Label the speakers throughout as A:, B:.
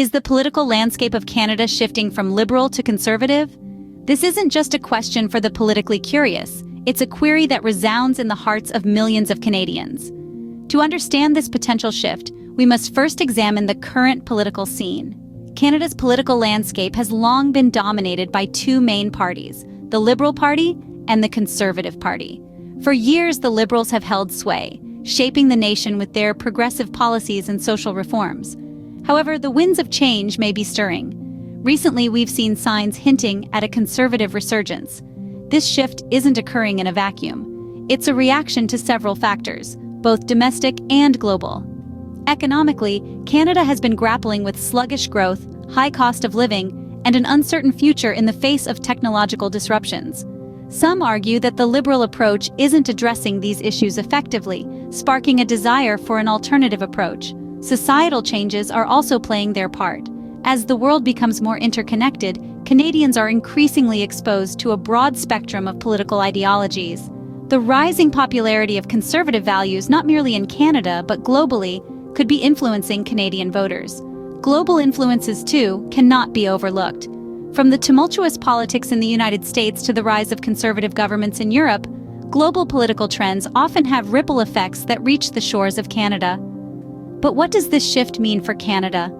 A: Is the political landscape of Canada shifting from liberal to conservative? This isn't just a question for the politically curious. It's a query that resounds in the hearts of millions of Canadians. To understand this potential shift, we must first examine the current political scene. Canada's political landscape has long been dominated by two main parties, the Liberal Party and the Conservative Party. For years, the Liberals have held sway, shaping the nation with their progressive policies and social reforms. However, the winds of change may be stirring. Recently, we've seen signs hinting at a conservative resurgence. This shift isn't occurring in a vacuum. It's a reaction to several factors, both domestic and global. Economically, Canada has been grappling with sluggish growth, high cost of living, and an uncertain future in the face of technological disruptions. Some argue that the liberal approach isn't addressing these issues effectively, sparking a desire for an alternative approach. Societal changes are also playing their part. As the world becomes more interconnected, Canadians are increasingly exposed to a broad spectrum of political ideologies. The rising popularity of conservative values, not merely in Canada but globally, could be influencing Canadian voters. Global influences, too, cannot be overlooked. From the tumultuous politics in the United States to the rise of conservative governments in Europe, global political trends often have ripple effects that reach the shores of Canada. But what does this shift mean for Canada?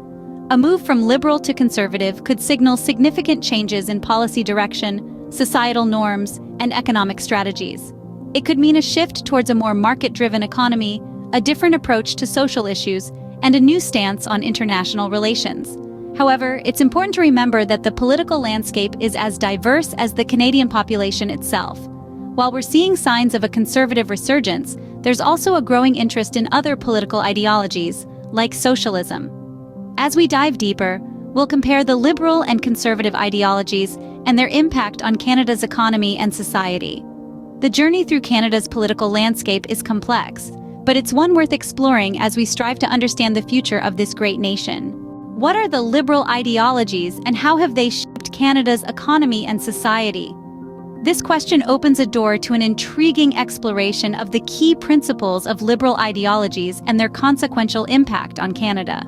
A: A move from liberal to conservative could signal significant changes in policy direction, societal norms, and economic strategies. It could mean a shift towards a more market-driven economy, a different approach to social issues, and a new stance on international relations. However, it's important to remember that the political landscape is as diverse as the Canadian population itself. While we're seeing signs of a conservative resurgence, there's also a growing interest in other political ideologies, like socialism. As we dive deeper, we'll compare the liberal and conservative ideologies and their impact on Canada's economy and society. The journey through Canada's political landscape is complex, but it's one worth exploring as we strive to understand the future of this great nation. What are the liberal ideologies and how have they shaped Canada's economy and society? This question opens a door to an intriguing exploration of the key principles of liberal ideologies and their consequential impact on Canada.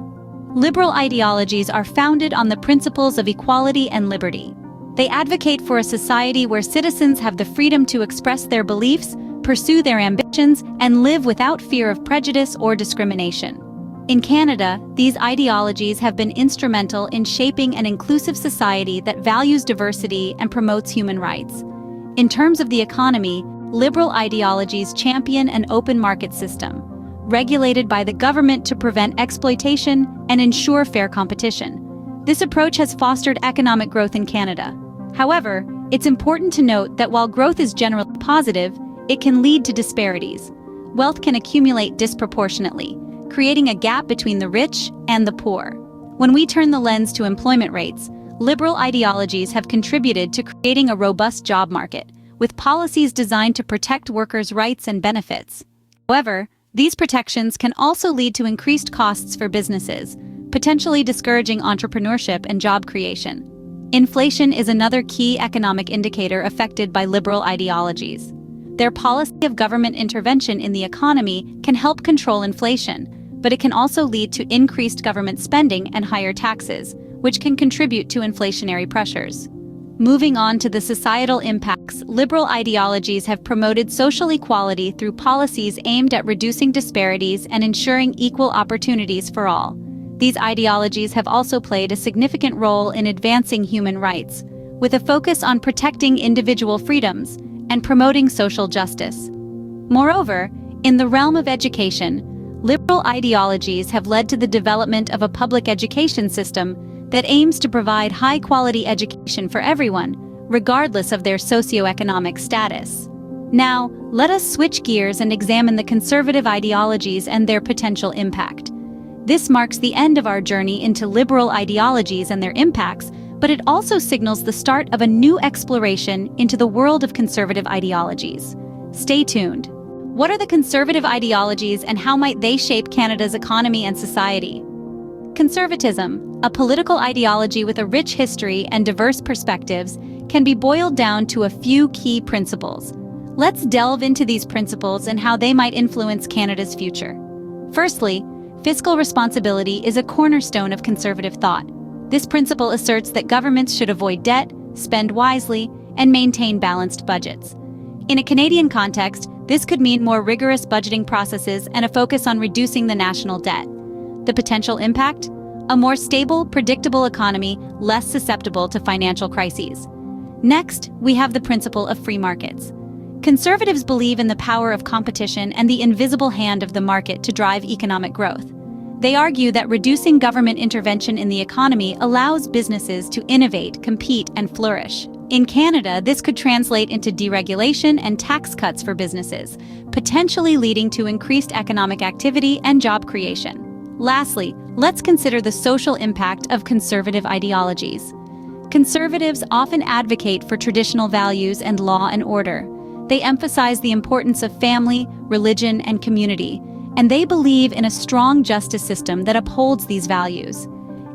A: Liberal ideologies are founded on the principles of equality and liberty. They advocate for a society where citizens have the freedom to express their beliefs, pursue their ambitions, and live without fear of prejudice or discrimination. In Canada, these ideologies have been instrumental in shaping an inclusive society that values diversity and promotes human rights. In terms of the economy, liberal ideologies champion an open market system, regulated by the government to prevent exploitation and ensure fair competition. This approach has fostered economic growth in Canada. However, it's important to note that while growth is generally positive, it can lead to disparities. Wealth can accumulate disproportionately, creating a gap between the rich and the poor. When we turn the lens to employment rates, liberal ideologies have contributed to creating a robust job market, with policies designed to protect workers' rights and benefits. However, these protections can also lead to increased costs for businesses, potentially discouraging entrepreneurship and job creation. Inflation is another key economic indicator affected by liberal ideologies. Their policy of government intervention in the economy can help control inflation, but it can also lead to increased government spending and higher taxes, which can contribute to inflationary pressures. Moving on to the societal impacts, liberal ideologies have promoted social equality through policies aimed at reducing disparities and ensuring equal opportunities for all. These ideologies have also played a significant role in advancing human rights, with a focus on protecting individual freedoms and promoting social justice. Moreover, in the realm of education, liberal ideologies have led to the development of a public education system that aims to provide high-quality education for everyone, regardless of their socioeconomic status. Now, let us switch gears and examine the conservative ideologies and their potential impact. This marks the end of our journey into liberal ideologies and their impacts, but it also signals the start of a new exploration into the world of conservative ideologies. Stay tuned. What are the conservative ideologies and how might they shape Canada's economy and society? Conservatism, a political ideology with a rich history and diverse perspectives, can be boiled down to a few key principles. Let's delve into these principles and how they might influence Canada's future. Firstly, Fiscal responsibility is a cornerstone of conservative thought. This principle asserts that governments should avoid debt, spend wisely, and maintain balanced budgets. In a Canadian context, this could mean more rigorous budgeting processes and a focus on reducing the national debt. The potential impact? A more stable, predictable economy, less susceptible to financial crises. Next, we have the principle of free markets. Conservatives believe in the power of competition and the invisible hand of the market to drive economic growth. They argue that reducing government intervention in the economy allows businesses to innovate, compete, and flourish. In Canada, this could translate into deregulation and tax cuts for businesses, potentially leading to increased economic activity and job creation. Lastly, let's consider the social impact of conservative ideologies. Conservatives often advocate for traditional values and law and order. They emphasize the importance of family, religion, and community, and they believe in a strong justice system that upholds these values.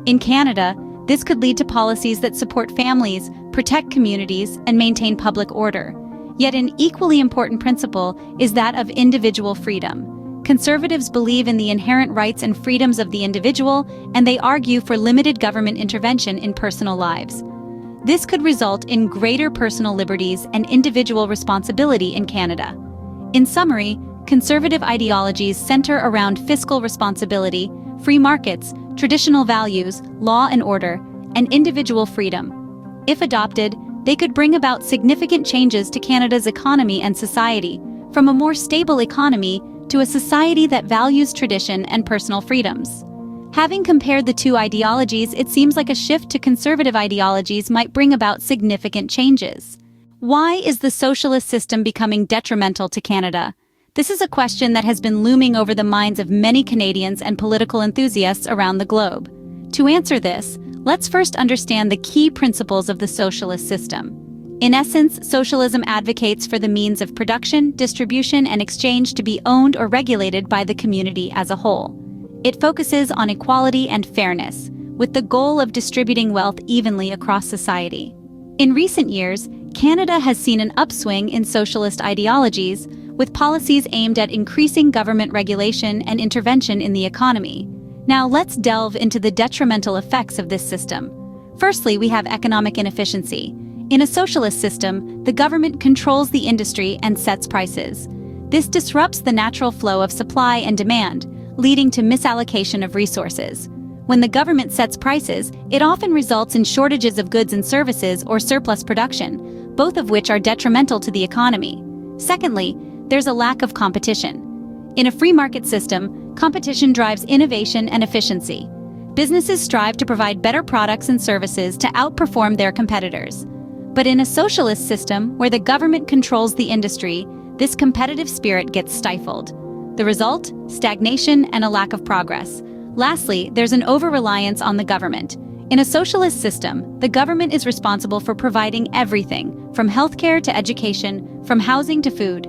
A: In Canada, this could lead to policies that support families, protect communities, and maintain public order. Yet an equally important principle is that of individual freedom. Conservatives believe in the inherent rights and freedoms of the individual, and they argue for limited government intervention in personal lives. This could result in greater personal liberties and individual responsibility in Canada. In summary, conservative ideologies center around fiscal responsibility, free markets, traditional values, law and order, and individual freedom. If adopted, they could bring about significant changes to Canada's economy and society, from a more stable economy to a society that values tradition and personal freedoms. Having compared the two ideologies, it seems like a shift to conservative ideologies might bring about significant changes. Why is the socialist system becoming detrimental to Canada? This is a question that has been looming over the minds of many Canadians and political enthusiasts around the globe. To answer this, let's first understand the key principles of the socialist system. In essence, socialism advocates for the means of production, distribution, and exchange to be owned or regulated by the community as a whole. It focuses on equality and fairness, with the goal of distributing wealth evenly across society. In recent years, Canada has seen an upswing in socialist ideologies, with policies aimed at increasing government regulation and intervention in the economy. Now let's delve into the detrimental effects of this system. Firstly, we have economic inefficiency. In a socialist system, the government controls the industry and sets prices. This disrupts the natural flow of supply and demand, leading to misallocation of resources. When the government sets prices, it often results in shortages of goods and services or surplus production, both of which are detrimental to the economy. Secondly, there's a lack of competition. In a free market system, competition drives innovation and efficiency. Businesses strive to provide better products and services to outperform their competitors. But in a socialist system, where the government controls the industry, this competitive spirit gets stifled. The result? Stagnation and a lack of progress. Lastly, there's an over-reliance on the government. In a socialist system, the government is responsible for providing everything, from healthcare to education, from housing to food.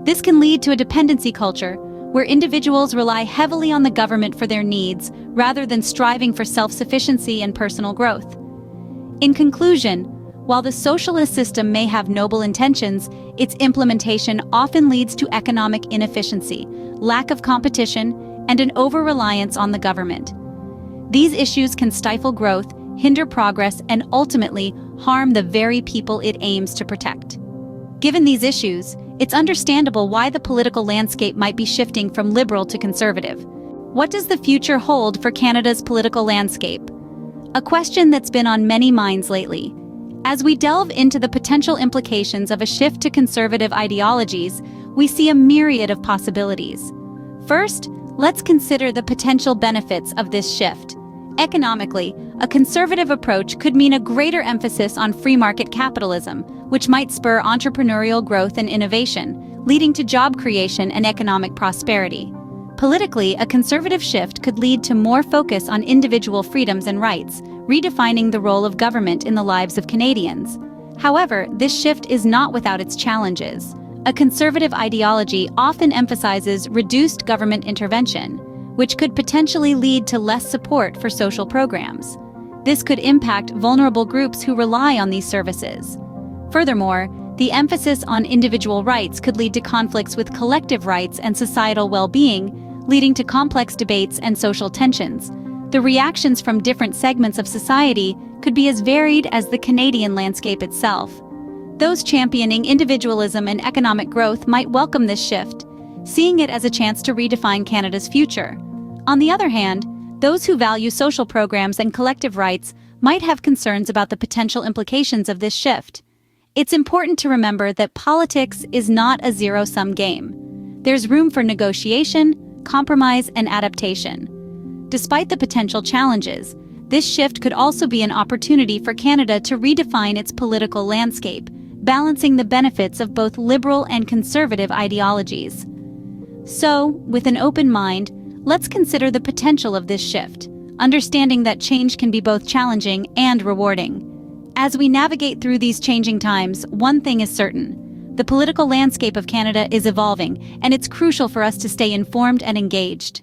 A: This can lead to a dependency culture, where individuals rely heavily on the government for their needs, rather than striving for self-sufficiency and personal growth. In conclusion, while the socialist system may have noble intentions, its implementation often leads to economic inefficiency, lack of competition, and an over-reliance on the government. These issues can stifle growth, hinder progress, and ultimately harm the very people it aims to protect. Given these issues, it's understandable why the political landscape might be shifting from liberal to conservative. What does the future hold for Canada's political landscape? A question that's been on many minds lately. As we delve into the potential implications of a shift to conservative ideologies, we see a myriad of possibilities. First, let's consider the potential benefits of this shift. Economically, a conservative approach could mean a greater emphasis on free market capitalism, which might spur entrepreneurial growth and innovation, leading to job creation and economic prosperity. Politically, a conservative shift could lead to more focus on individual freedoms and rights, redefining the role of government in the lives of Canadians. However, this shift is not without its challenges. A conservative ideology often emphasizes reduced government intervention, which could potentially lead to less support for social programs. This could impact vulnerable groups who rely on these services. Furthermore, the emphasis on individual rights could lead to conflicts with collective rights and societal well-being, leading to complex debates and social tensions. The reactions from different segments of society could be as varied as the Canadian landscape itself. Those championing individualism and economic growth might welcome this shift, seeing it as a chance to redefine Canada's future. On the other hand, those who value social programs and collective rights might have concerns about the potential implications of this shift. It's important to remember that politics is not a zero-sum game. There's room for negotiation, compromise, and adaptation. Despite the potential challenges, this shift could also be an opportunity for Canada to redefine its political landscape, balancing the benefits of both liberal and conservative ideologies. So, with an open mind, let's consider the potential of this shift, understanding that change can be both challenging and rewarding. As we navigate through these changing times, one thing is certain: the political landscape of Canada is evolving, and it's crucial for us to stay informed and engaged.